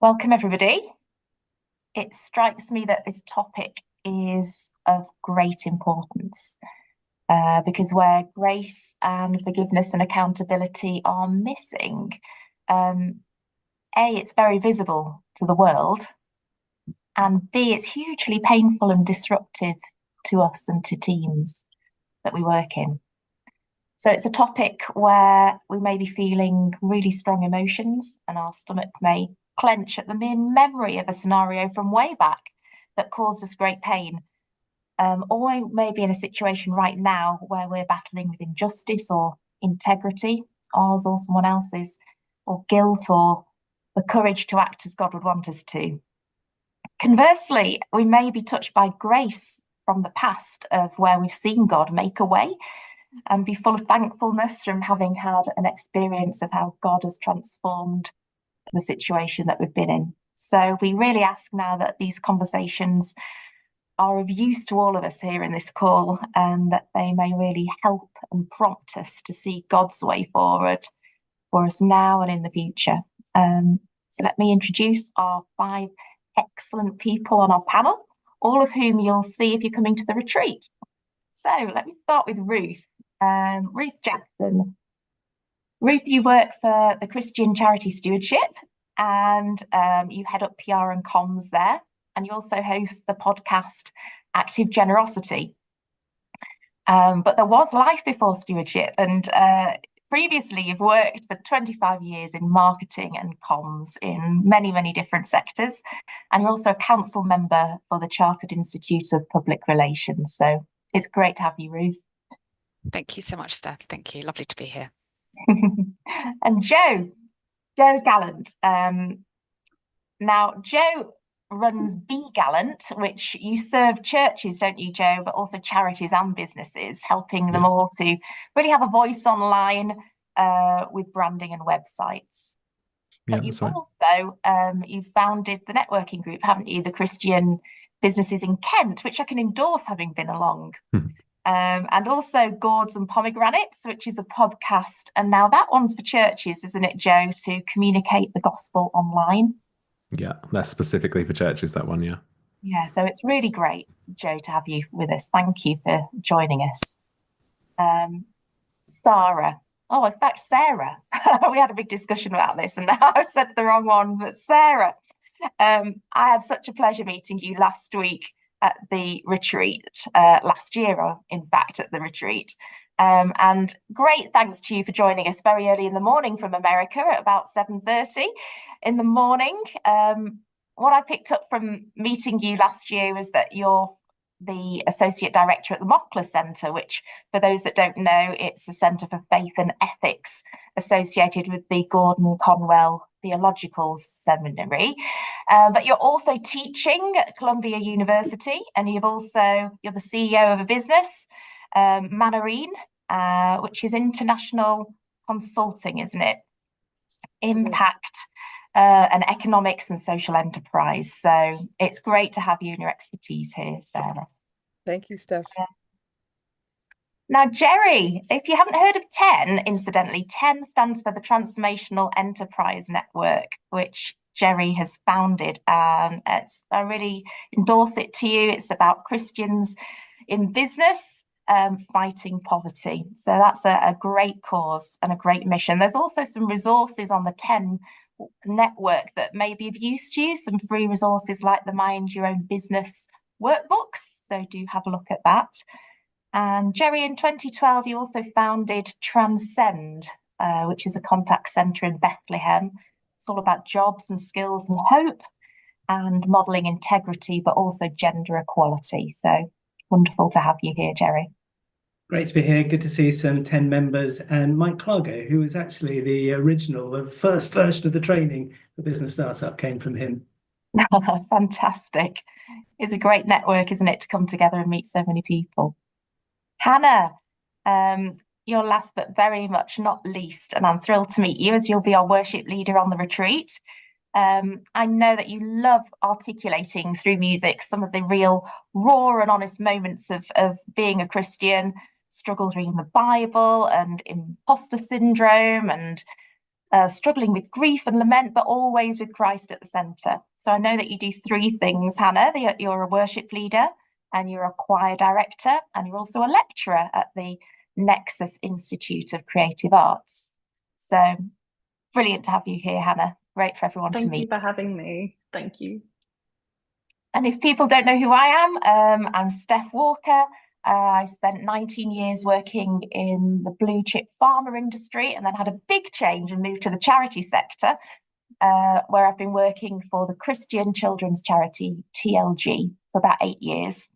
Welcome, everybody. It strikes me that this topic is of great importance because where grace and forgiveness and accountability are missing, A, it's very visible to the world, and B, it's hugely painful and disruptive to us and to teams that we work in. So it's a topic where we may be feeling really strong emotions and our stomach may clench at the mere memory of a scenario from way back that caused us great pain. Or we may be in a situation right now where we're battling with injustice or integrity, ours or someone else's, or guilt or the courage to act as God would want us to. Conversely, we may be touched by grace from the past of where we've seen God make a way and be full of thankfulness from having had an experience of how God has transformed the situation that we've been in. So we really ask now that these conversations are of use to all of us here in this call and that they may really help and prompt us to see God's way forward for us now and in the future. So let me introduce our 5 excellent people on our panel, all of whom you'll see if you're coming to the retreat. So let me start with Ruth. Ruth Jackson. Ruth, you work for the Christian Charity Stewardship and you head up PR and comms there. And you also host the podcast Active Generosity. But there was life before stewardship. And previously, you've worked for 25 years in marketing and comms in many, many different sectors. And you're also a council member for the Chartered Institute of Public Relations. So it's great to have you, Ruth. Thank you so much, Steph. Thank you. Lovely to be here. And Jo Gallant. Now, Jo runs Be Gallant, which you serve churches, don't you, Jo, but also charities and businesses, helping them all to really have a voice online with branding and websites. Yeah, but you've also you've founded the networking group, haven't you? The Christian Businesses in Kent, which I can endorse, having been along. And also Gourds and Pomegranates, which is a podcast. And now that one's for churches, isn't it, Jo, to communicate the gospel online? Yeah, that's specifically for churches, that one, yeah. Yeah, so it's really great, Jo, to have you with us. Thank you for joining us. Sarah. Oh, in fact, Sarah. We had a big discussion about this and now I've said the wrong one, but Sarah. I had such a pleasure meeting you last week at the retreat, last year, or in fact, at the retreat. And great thanks to you for joining us very early in the morning from America at about 7:30 in the morning. What I picked up from meeting you last year was that you're the Associate Director at the Mockler Centre, which, for those that don't know, it's a centre for faith and ethics associated with the Gordon Conwell Theological Seminary. But you're also teaching at Columbia University, and you're the CEO of a business, Manarine, which is international consulting, isn't it? Impact and economics and social enterprise. So it's great to have you and your expertise here, Sarah. Thank you, Steph. Now, Jerry, if you haven't heard of TEN, incidentally, TEN stands for the Transformational Enterprise Network, which Jerry has founded. And I really endorse it to you. It's about Christians in business fighting poverty. So that's a great cause and a great mission. There's also some resources on the TEN network that may be of use to you, some free resources like the Mind Your Own Business workbooks. So do have a look at that. And Jerry, in 2012, you also founded Transcend, which is a contact centre in Bethlehem. It's all about jobs and skills and hope and modelling integrity, but also gender equality. So wonderful to have you here, Jerry. Great to be here. Good to see some 10 members. And Mike Clargo, who was actually the original, the first version of the training for Business Startup came from him. Fantastic. It's a great network, isn't it, to come together and meet so many people. Hannah, you're last but very much not least, and I'm thrilled to meet you as you'll be our worship leader on the retreat. I know that you love articulating through music some of the real raw and honest moments of being a Christian, struggles reading the Bible and imposter syndrome and struggling with grief and lament, but always with Christ at the centre. So I know that you do three things, Hannah. You're a worship leader, and you're a choir director, and you're also a lecturer at the Nexus Institute of Creative Arts. So brilliant to have you here, Hannah. Great for everyone to meet. Thank you for having me. Thank you. And if people don't know who I am, I'm Steph Walker. I spent 19 years working in the blue chip pharma industry and then had a big change and moved to the charity sector, where I've been working for the Christian children's charity TLG for about 8 years.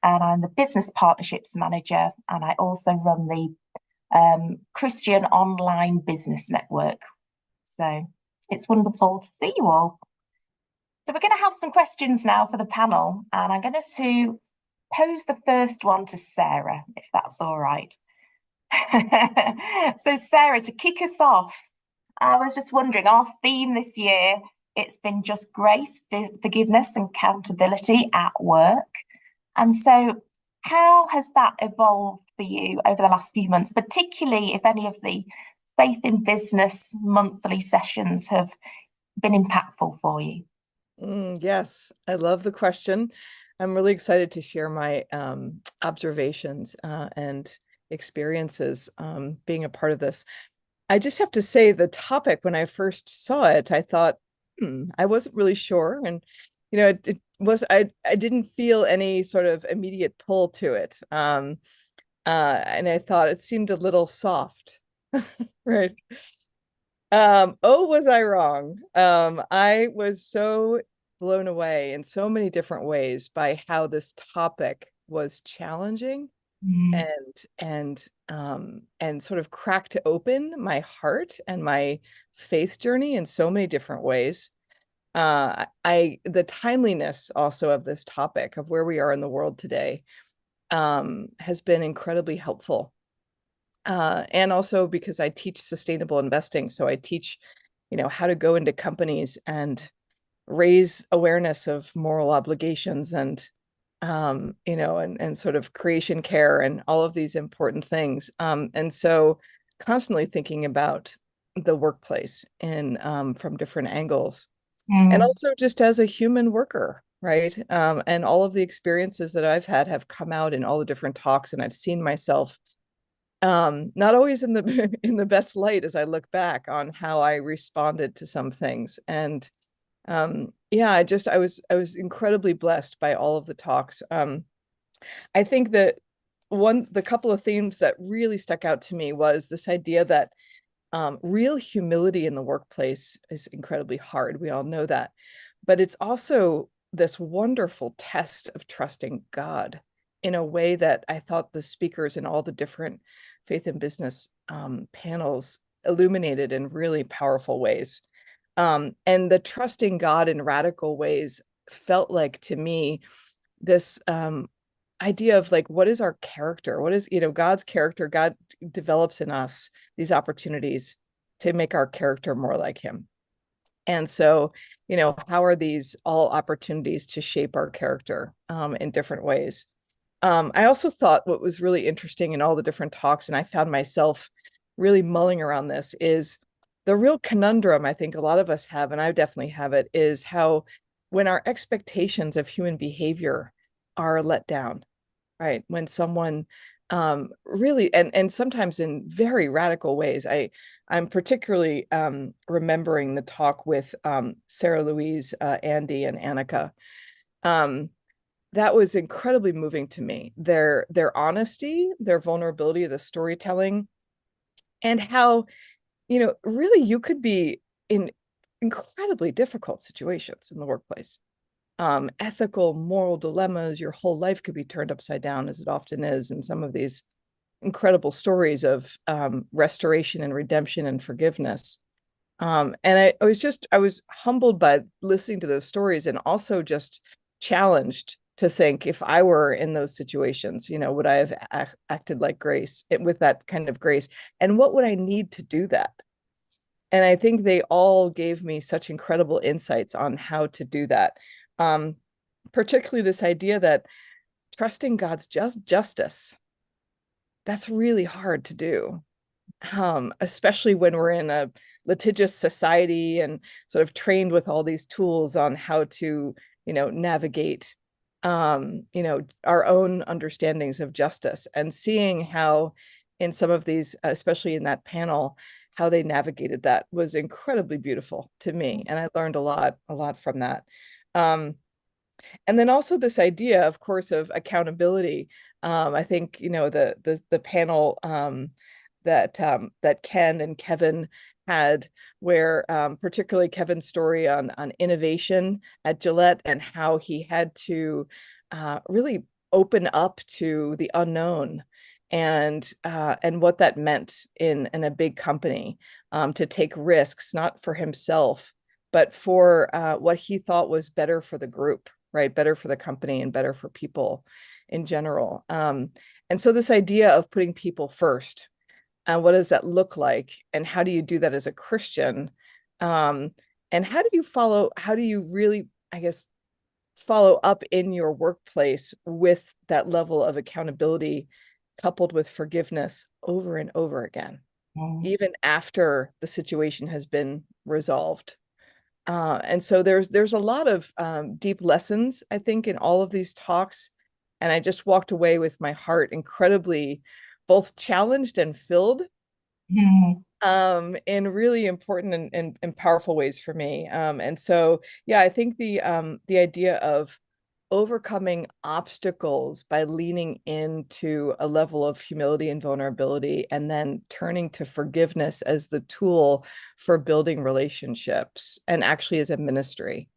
And I'm the business partnerships manager, and I also run the Christian Online Business Network. So it's wonderful to see you all. So we're going to have some questions now for the panel, and I'm going to pose the first one to Sarah, if that's all right. So Sarah, to kick us off, I was just wondering, our theme this year, it's been just grace, forgiveness and accountability at work. And so how has that evolved for you over the last few months, particularly if any of the Faith in Business monthly sessions have been impactful for you? Yes, I love the question. I'm really excited to share my observations and experiences being a part of this. I just have to say the topic, when I first saw it, I thought, I wasn't really sure. And, you know, it was, I didn't feel any sort of immediate pull to it. And I thought it seemed a little soft, right? Oh, was I wrong? I was so blown away in so many different ways by how this topic was challenging and sort of cracked open my heart and my faith journey in so many different ways. The timeliness also of this topic of where we are in the world today has been incredibly helpful. And also because I teach sustainable investing. So I teach, how to go into companies and raise awareness of moral obligations and, and sort of creation care and all of these important things. And so constantly thinking about the workplace and from different angles. And also just as a human worker, right? And all of the experiences that I've had have come out in all the different talks, and I've seen myself not always in the best light as I look back on how I responded to some things. And I was incredibly blessed by all of the talks. I think that the couple of themes that really stuck out to me was this idea that real humility in the workplace is incredibly hard. We all know that, but it's also this wonderful test of trusting God in a way that I thought the speakers in all the different Faith in Business panels illuminated in really powerful ways. And the trusting God in radical ways felt like, to me, this idea of like, what is our character? What is, God's character? God develops in us these opportunities to make our character more like him. And so, how are these all opportunities to shape our character in different ways? I also thought what was really interesting in all the different talks, and I found myself really mulling around this, is the real conundrum I think a lot of us have, and I definitely have it, is how when our expectations of human behavior are let down, right? When someone really, and sometimes in very radical ways. I'm particularly remembering the talk with Sarah Louise, Andy, and Annika. That was incredibly moving to me. Their honesty, their vulnerability, the storytelling, and how, really you could be in incredibly difficult situations in the workplace. Ethical, moral dilemmas, your whole life could be turned upside down, as it often is in some of these incredible stories of restoration and redemption and forgiveness. And I was humbled by listening to those stories, and also just challenged to think, if I were in those situations, would I have acted like grace, with that kind of grace? And what would I need to do that? And I think they all gave me such incredible insights on how to do that. Particularly this idea that trusting God's justice, that's really hard to do. especially when we're in a litigious society and sort of trained with all these tools on how to, navigate, our own understandings of justice, and seeing how in some of these, especially in that panel, how they navigated that was incredibly beautiful to me. And I learned a lot from that. And then also this idea, of course, of accountability. I think, the panel that Ken and Kevin had, where particularly Kevin's story on innovation at Gillette and how he had to really open up to the unknown, and what that meant in a big company, to take risks, not for himself, but for what he thought was better for the group, right? Better for the company and better for people in general. And so this idea of putting people first, and what does that look like? And how do you do that as a Christian? And how do you really, I guess, follow up in your workplace with that level of accountability coupled with forgiveness over and over again, even after the situation has been resolved? And so there's a lot of deep lessons, I think, in all of these talks. And I just walked away with my heart incredibly both challenged and filled, in really important and powerful ways for me. And so, yeah, I think the idea of overcoming obstacles by leaning into a level of humility and vulnerability, and then turning to forgiveness as the tool for building relationships and actually as a ministry.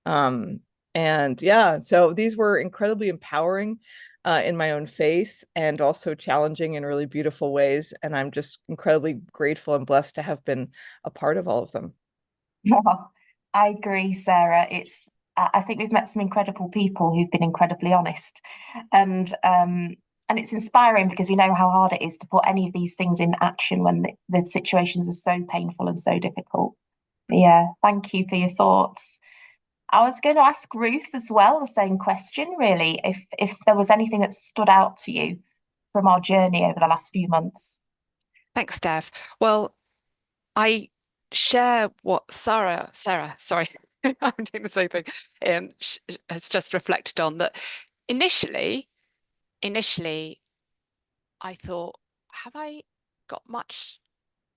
And yeah, so these were incredibly empowering in my own faith, and also challenging in really beautiful ways. And I'm just incredibly grateful and blessed to have been a part of all of them. I agree, Sarah. I think we've met some incredible people who've been incredibly honest, and it's inspiring, because we know how hard it is to put any of these things in action when the situations are so painful and so difficult. But yeah, thank you for your thoughts. I was going to ask Ruth as well the same question, really, if there was anything that stood out to you from our journey over the last few months. Thanks, Steph. Well, I share what Sarah, sorry, I'm doing the same thing, has just reflected on. That initially, I thought, have I got much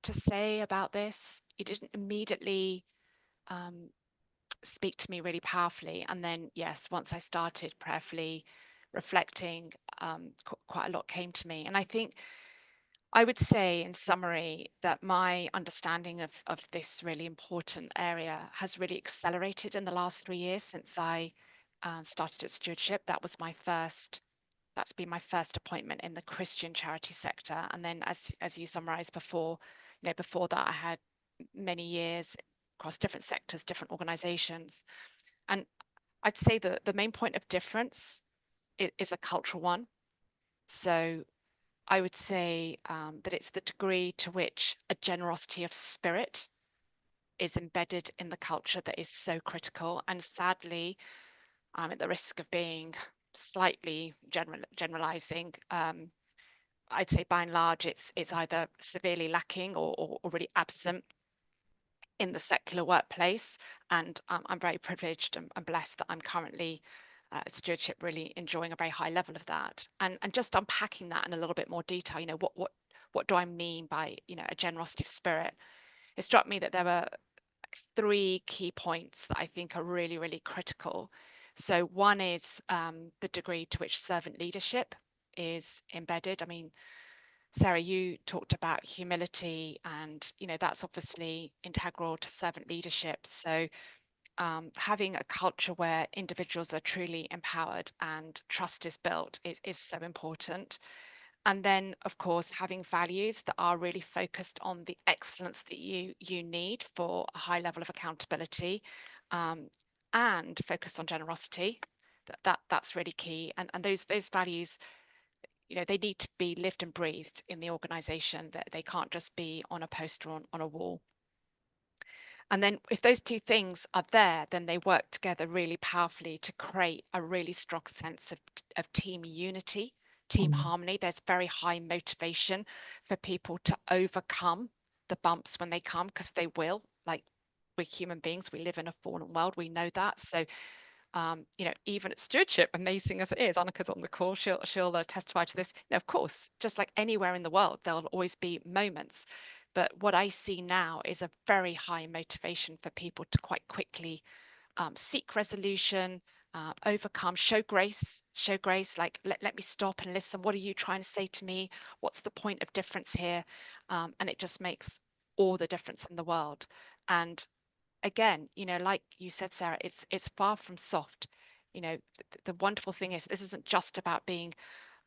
to say about this? It didn't immediately speak to me really powerfully. And then, yes, once I started prayerfully reflecting, quite a lot came to me. And I think I would say, in summary, that my understanding of this really important area has really accelerated in the last 3 years since I started at Stewardship. That's been my first appointment in the Christian charity sector. And then, as you summarized before, before that, I had many years across different sectors, different organizations. And I'd say that the main point of difference is a cultural one. So I would say that it's the degree to which a generosity of spirit is embedded in the culture that is so critical. And sadly, I'm at the risk of being slightly generalizing. I'd say by and large, it's either severely lacking or really absent in the secular workplace. And I'm very privileged and blessed that I'm currently at Stewardship really enjoying a very high level of that. And just unpacking that in a little bit more detail, what do I mean by, a generosity of spirit? It struck me that there were 3 key points that I think are really, really critical. So one is the degree to which servant leadership is embedded. I mean, Sarah, you talked about humility, and that's obviously integral to servant leadership. So having a culture where individuals are truly empowered and trust is built is so important. And then, of course, having values that are really focused on the excellence that you need for a high level of accountability, and focus on generosity. That's really key. And those values, they need to be lived and breathed in the organization, that they can't just be on a poster on a wall. And then if those 2 things are there, then they work together really powerfully to create a really strong sense of team unity, team harmony. There's very high motivation for people to overcome the bumps when they come, because they will. Like, we're human beings, we live in a fallen world, we know that. So you know, even at stewardship, amazing as it is, Annika's on the call, she'll testify to this. Of course, just like anywhere in the world, there'll always be moments. But what I see now is a very high motivation for people to quite quickly seek resolution, overcome, show grace, like, let me stop and listen. What are you trying to say to me? What's the point of difference here? And it just makes all the difference in the world. And again, you know, like you said, Sarah, it's far from soft. You know, the wonderful thing is, this isn't just about being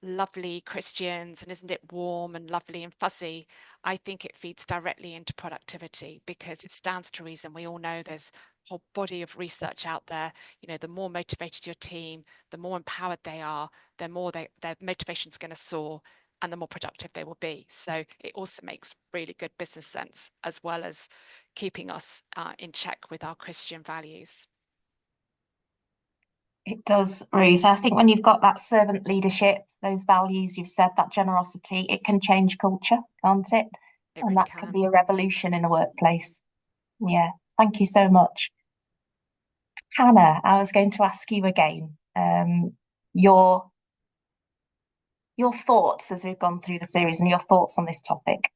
lovely Christians and isn't it warm and lovely and fuzzy. I think it feeds directly into productivity, because it stands to reason. We all know there's a whole body of research out there. You know, the more motivated your team, the more empowered they are, the more their motivation's going to soar, and the more productive they will be. So it also makes really good business sense, as well as keeping us in check with our Christian values. It does, Ruth. I think when you've got that servant leadership, those values you've said, that generosity, it can change culture, can't it? It And really that can be a revolution in a workplace. Yeah, thank you so much. Hannah, I was going to ask you again, your thoughts as we've gone through the series, and your thoughts on this topic.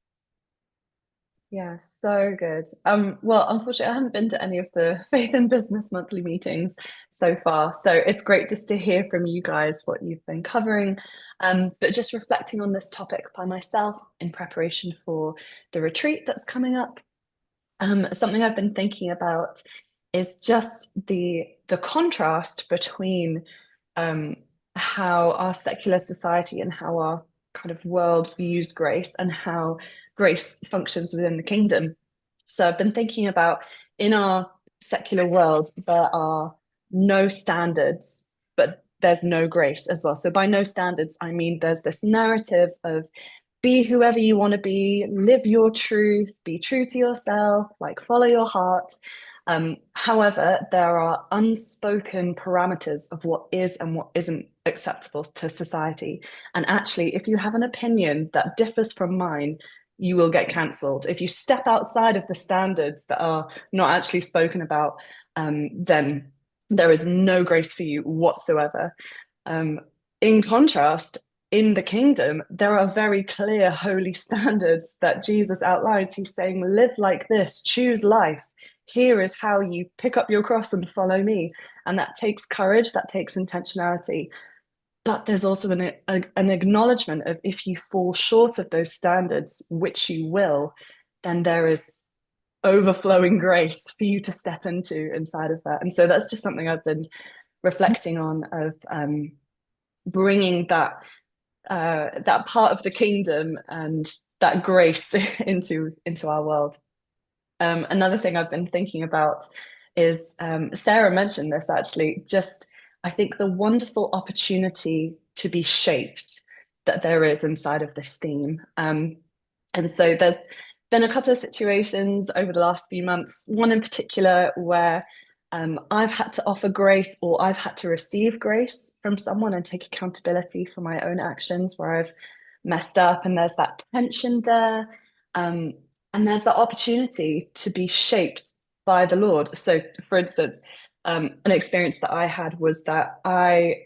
Yeah, so good. Well, unfortunately, I haven't been to any of the Faith in Business monthly meetings so far, so it's great just to hear from you guys what you've been covering. But just reflecting on this topic by myself in preparation for the retreat that's coming up, something I've been thinking about is just the contrast between how our secular society and how our kind of world views grace, and how grace functions within the kingdom. So I've been thinking about, in our secular world, there are no standards, but there's no grace as well. So by no standards, I mean there's this narrative of be whoever you want to be, live your truth, be true to yourself, like follow your heart. However, there are unspoken parameters of what is and what isn't acceptable to society. And actually, if you have an opinion that differs from mine, you will get cancelled. If you step outside of the standards that are not actually spoken about, then there is no grace for you whatsoever. In contrast, in the kingdom, there are very clear holy standards that Jesus outlines. He's saying, live like this, choose life. Here is how you pick up your cross and follow me. And that takes courage, that takes intentionality. But there's also an acknowledgement of, if you fall short of those standards, which you will, then there is overflowing grace for you to step into inside of that. And so that's just something I've been reflecting on, of bringing that part of the kingdom and that grace into our world. Another thing I've been thinking about is, Sarah mentioned this actually, just I think the wonderful opportunity to be shaped that there is inside of this theme. And so there's been a couple of situations over the last few months, one in particular where I've had to offer grace, or I've had to receive grace from someone and take accountability for my own actions where I've messed up, and there's that tension there. And there's the opportunity to be shaped by the Lord. So, for instance, an experience that I had was that I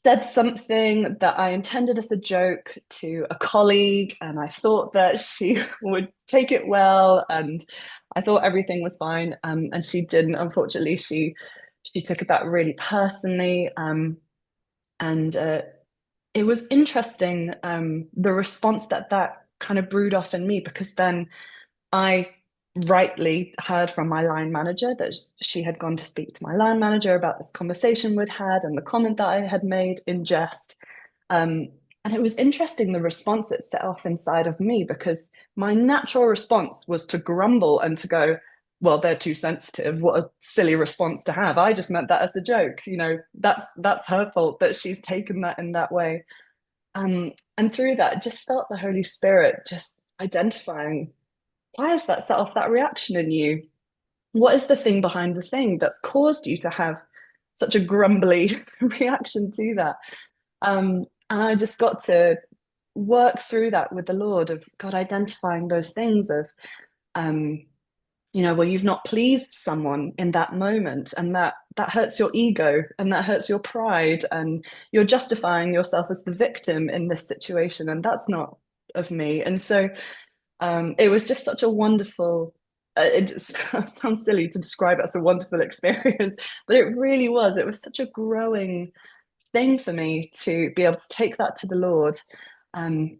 said something that I intended as a joke to a colleague, and I thought that she would take it well, and I thought everything was fine, and she didn't. Unfortunately, she took it that really personally, and it was interesting, the response that kind of brewed off in me, because then I rightly heard from my line manager that she had gone to speak to my line manager about this conversation we'd had and the comment that I had made in jest. And it was interesting, the response it set off inside of me, because my natural response was to grumble and to go, well, they're too sensitive. What a silly response to have. I just meant that as a joke. You know, that's her fault that she's taken that in that way. And through that, just felt the Holy Spirit just identifying, why has that set off that reaction in you? What is the thing behind the thing that's caused you to have such a grumbly reaction to that? And I just got to work through that with the Lord, of God identifying those things of, well, you've not pleased someone in that moment, and that hurts your ego, and that hurts your pride, and you're justifying yourself as the victim in this situation, and that's not of me. And so it was just such a wonderful, it sounds silly to describe it as a wonderful experience, but it really was. It was such a growing thing for me to be able to take that to the Lord, and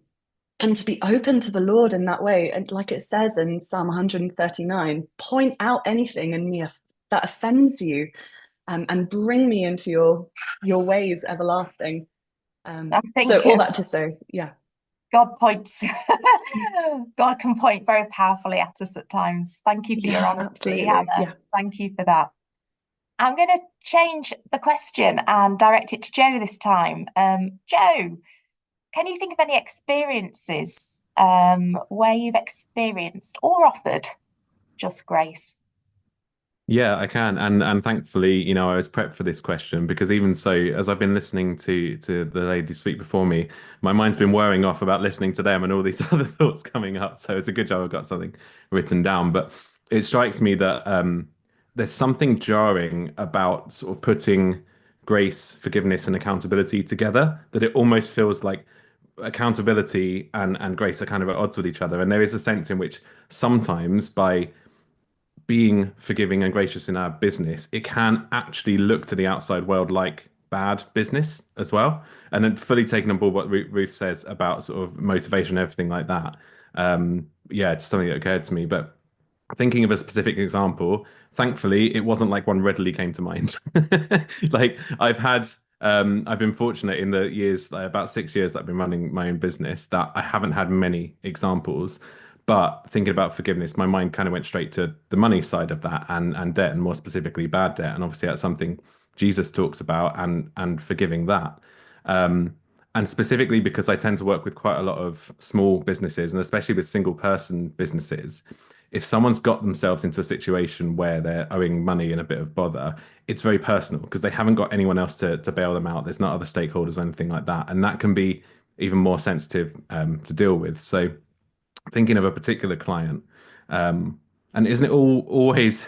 to be open to the Lord in that way. And like it says in Psalm 139, point out anything in me that offends you, and bring me into your ways everlasting. So all that to say, yeah. God can point very powerfully at us at times. Thank you for your honesty, Hannah. Yeah. Thank you for that. I'm going to change the question and direct it to Jo this time. Jo, can you think of any experiences where you've experienced or offered just grace? Yeah, I can, and thankfully, I was prepped for this question, because even so, as I've been listening to the lady speak before me, my mind's been whirring off about listening to them and all these other thoughts coming up. So it's a good job I've got something written down. But it strikes me that there's something jarring about sort of putting grace, forgiveness, and accountability together, that it almost feels like accountability and grace are kind of at odds with each other. And there is a sense in which sometimes, by being forgiving and gracious in our business, it can actually look to the outside world like bad business as well. And then fully taking on board what Ruth says about sort of motivation and everything like that. Yeah, it's something that occurred to me. But thinking of a specific example, thankfully, it wasn't like one readily came to mind. Like I've been fortunate in the years, like about 6 years that I've been running my own business, that I haven't had many examples. But thinking about forgiveness, my mind kind of went straight to the money side of that, and debt, and more specifically bad debt. And obviously that's something Jesus talks about, and forgiving that. And specifically because I tend to work with quite a lot of small businesses, and especially with single person businesses, if someone's got themselves into a situation where they're owing money and a bit of bother, it's very personal, because they haven't got anyone else to bail them out. There's not other stakeholders or anything like that. And that can be even more sensitive to deal with. So thinking of a particular client, and isn't it always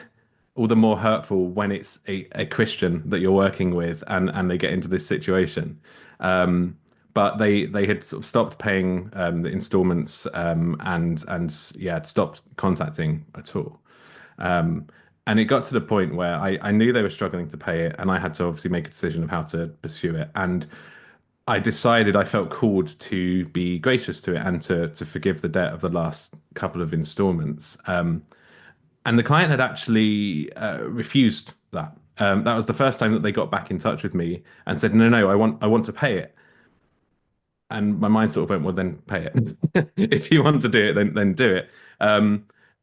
all the more hurtful when it's a Christian that you're working with, and they get into this situation? But they had sort of stopped paying the installments, and yeah, had stopped contacting at all. And it got to the point where I knew they were struggling to pay it, and I had to obviously make a decision of how to pursue it. And I decided I felt called to be gracious to it, and to forgive the debt of the last couple of installments. And the client had actually refused that. That was the first time that they got back in touch with me and said, "No, no, I want to pay it." And my mind sort of went, "Well, then pay it. If you want to do it, then do it."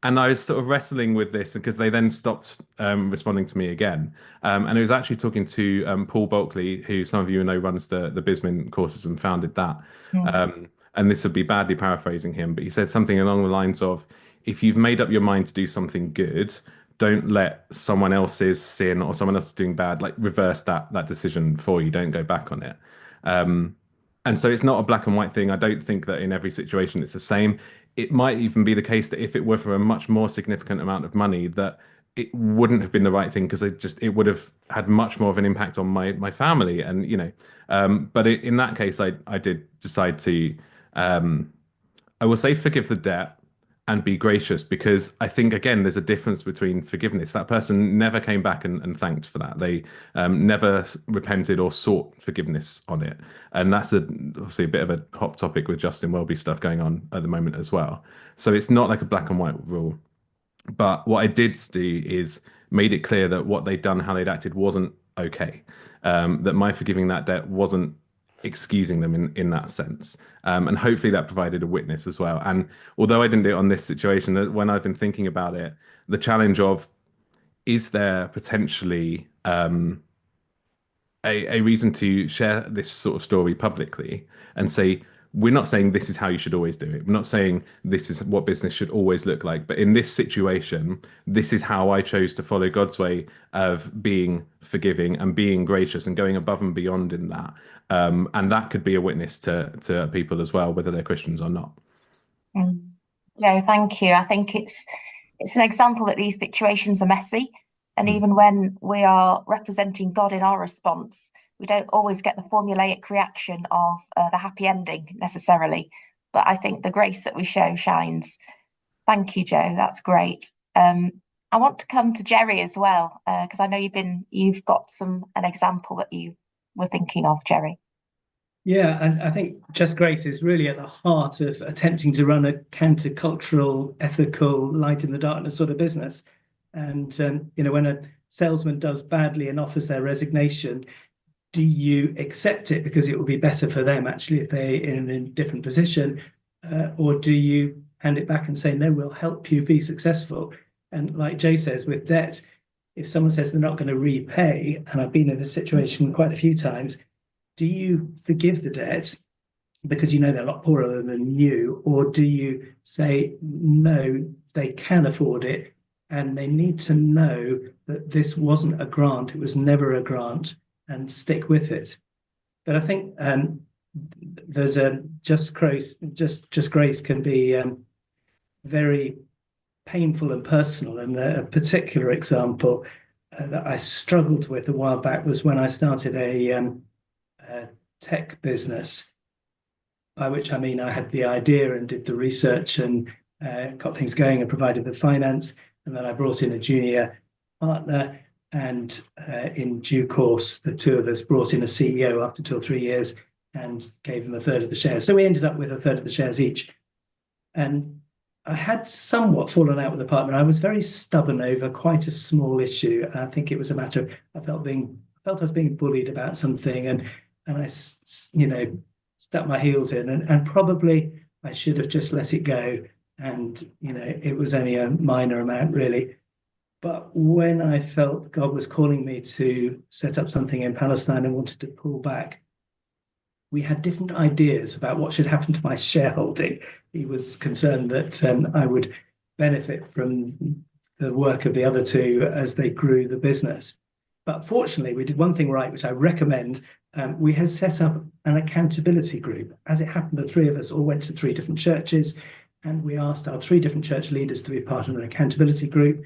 And I was sort of wrestling with this, because they then stopped responding to me again. And it was actually talking to Paul Bulkley, who some of you know runs the Bisman courses and founded that. And this would be badly paraphrasing him, but he said something along the lines of, if you've made up your mind to do something good, don't let someone else's sin or someone else doing bad like reverse that decision for you. Don't go back on it. And so it's not a black and white thing. I don't think that in every situation it's the same. It might even be the case that if it were for a much more significant amount of money, that it wouldn't have been the right thing, because it would have had much more of an impact on my family. And but in that case, I did decide to I will say forgive the debt and be gracious, because I think, again, there's a difference between forgiveness. That person never came back and thanked for that. They never repented or sought forgiveness on it. And that's obviously a bit of a hot topic with Justin Welby stuff going on at the moment as well. So it's not like a black and white rule. But what I did do is made it clear that what they'd done, how they'd acted, wasn't okay. That my forgiving that debt wasn't excusing them in that sense. And hopefully that provided a witness as well. And although I didn't do it on this situation, when I've been thinking about it, the challenge of, is there potentially a reason to share this sort of story publicly and say, we're not saying this is how you should always do it. We're not saying this is what business should always look like. But in this situation, this is how I chose to follow God's way of being forgiving and being gracious and going above and beyond in that. And that could be a witness to people as well, whether they're Christians or not. No, thank you. I think it's an example that these situations are messy. And even when we are representing God in our response, we don't always get the formulaic reaction of the happy ending necessarily. But I think the grace that we show shines. Thank you, Joe. That's great. I want to come to Jerry as well, because I know you've got an example that you were thinking of, Jerry. Yeah, and I think Just Grace is really at the heart of attempting to run a countercultural, ethical, light in the darkness sort of business. And when a salesman does badly and offers their resignation, do you accept it because it will be better for them actually if they're in a different position, or do you hand it back and say, no, we'll help you be successful? And like Jay says, with debt, if someone says they're not going to repay, and I've been in this situation quite a few times, do you forgive the debt because you know they're a lot poorer than you, or do you say, no, they can afford it and they need to know that this wasn't a grant, it was never a grant, and stick with it? But I think there's a just grace can be very painful and personal. And a particular example that I struggled with a while back was when I started a tech business, by which I mean I had the idea and did the research and got things going and provided the finance, and then I brought in a junior partner, and in due course the two of us brought in a CEO after 2 or 3 years and gave them a third of the shares. So we ended up with a third of the shares each. And I had somewhat fallen out with the partner. I was very stubborn over quite a small issue. I think it was a matter of I felt I was being bullied about something, and I stuck my heels in, and probably I should have just let it go. And it was only a minor amount really. But when I felt God was calling me to set up something in Palestine and wanted to pull back, we had different ideas about what should happen to my shareholding. He was concerned that I would benefit from the work of the other two as they grew the business. But fortunately, we did one thing right, which I recommend. We had set up an accountability group. As it happened, the three of us all went to 3 different churches, and we asked our 3 different church leaders to be part of an accountability group.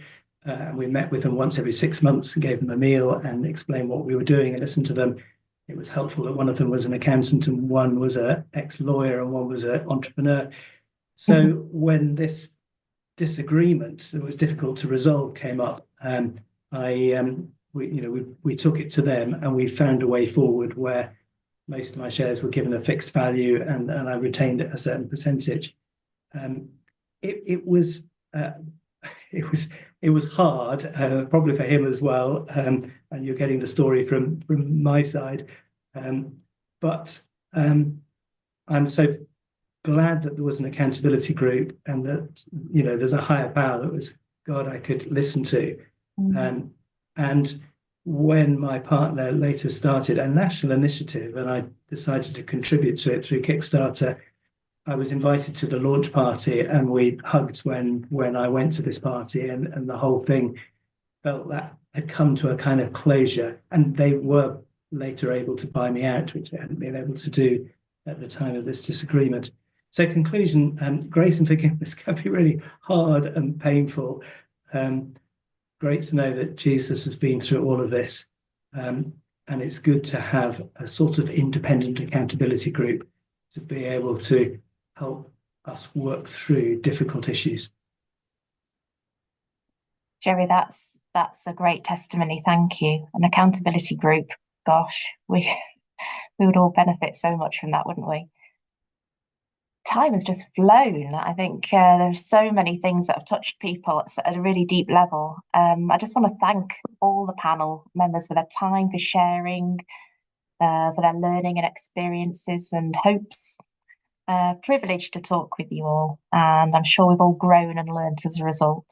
We met with them once every 6 months and gave them a meal and explained what we were doing and listened to them. It was helpful that one of them was an accountant and one was an ex-lawyer and one was an entrepreneur. So when this disagreement that was difficult to resolve came up, we took it to them, and we found a way forward where most of my shares were given a fixed value, and I retained a certain percentage. It was hard, probably for him as well. And you're getting the story from my side, but I'm so glad that there was an accountability group, and that there's a higher power that was God I could listen to. And when my partner later started a national initiative, and I decided to contribute to it through Kickstarter, I was invited to the launch party, and we hugged when I went to this party, and the whole thing felt that had come to a kind of closure. And they were later able to buy me out, which they hadn't been able to do at the time of this disagreement. So conclusion, grace and forgiveness can be really hard and painful. Great to know that Jesus has been through all of this. And it's good to have a sort of independent accountability group to be able to help us work through difficult issues. Jerry, that's a great testimony. Thank you. An accountability group. Gosh, we would all benefit so much from that, wouldn't we? Time has just flown. I think there's so many things that have touched people at a really deep level. I just want to thank all the panel members for their time, for sharing, for their learning and experiences and hopes. Privileged to talk with you all, and I'm sure we've all grown and learnt as a result.